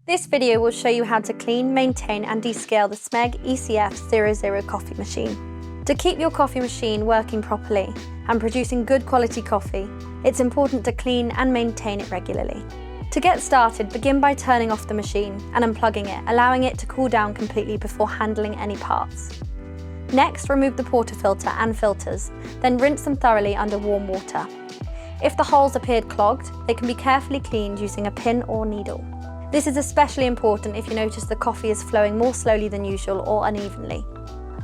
This video will show you how to clean, maintain and descale the Smeg ECF12 coffee machine. To keep your coffee machine working properly and producing good quality coffee, it's important to clean and maintain it regularly. To get started, begin by turning off the machine and unplugging it, allowing it to cool down completely before handling any parts. Next, remove the portafilter and filters, then rinse them thoroughly under warm water. If the holes appeared clogged, they can be carefully cleaned using a pin or needle. This is especially important if you notice the coffee is flowing more slowly than usual or unevenly.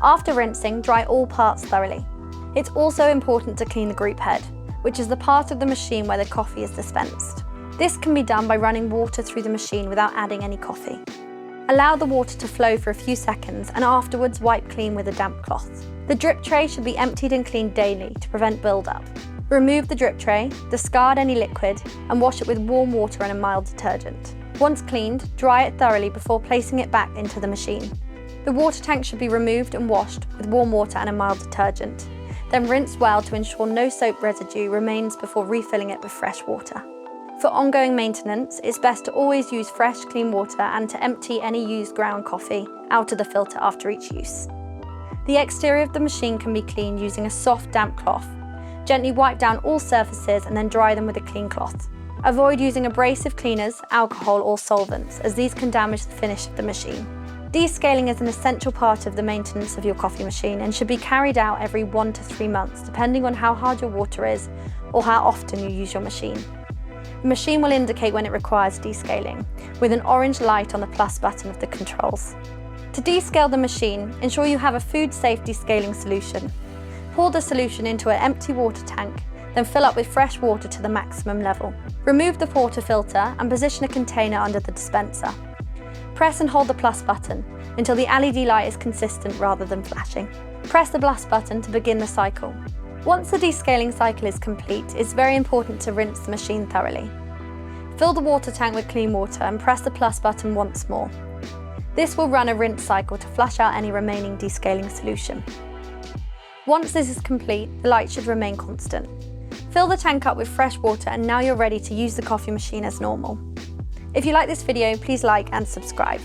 After rinsing, dry all parts thoroughly. It's also important to clean the group head, which is the part of the machine where the coffee is dispensed. This can be done by running water through the machine without adding any coffee. Allow the water to flow for a few seconds and afterwards wipe clean with a damp cloth. The drip tray should be emptied and cleaned daily to prevent build-up. Remove the drip tray, discard any liquid and wash it with warm water and a mild detergent. Once cleaned, dry it thoroughly before placing it back into the machine. The water tank should be removed and washed with warm water and a mild detergent. Then rinse well to ensure no soap residue remains before refilling it with fresh water. For ongoing maintenance, it's best to always use fresh, clean water and to empty any used ground coffee out of the filter after each use. The exterior of the machine can be cleaned using a soft, damp cloth. Gently wipe down all surfaces and then dry them with a clean cloth. Avoid using abrasive cleaners, alcohol or solvents, as these can damage the finish of the machine. Descaling is an essential part of the maintenance of your coffee machine and should be carried out every 1 to 3 months, depending on how hard your water is or how often you use your machine. The machine will indicate when it requires descaling, with an orange light on the plus button of the controls. To descale the machine, ensure you have a food-safe descaling solution. Pour the solution into an empty water tank, then fill up with fresh water to the maximum level. Remove the portafilter and position a container under the dispenser. Press and hold the plus button until the LED light is consistent rather than flashing. Press the plus button to begin the cycle. Once the descaling cycle is complete, it's very important to rinse the machine thoroughly. Fill the water tank with clean water and press the plus button once more. This will run a rinse cycle to flush out any remaining descaling solution. Once this is complete, the light should remain constant. Fill the tank up with fresh water and now you're ready to use the coffee machine as normal. If you like this video, please like and subscribe.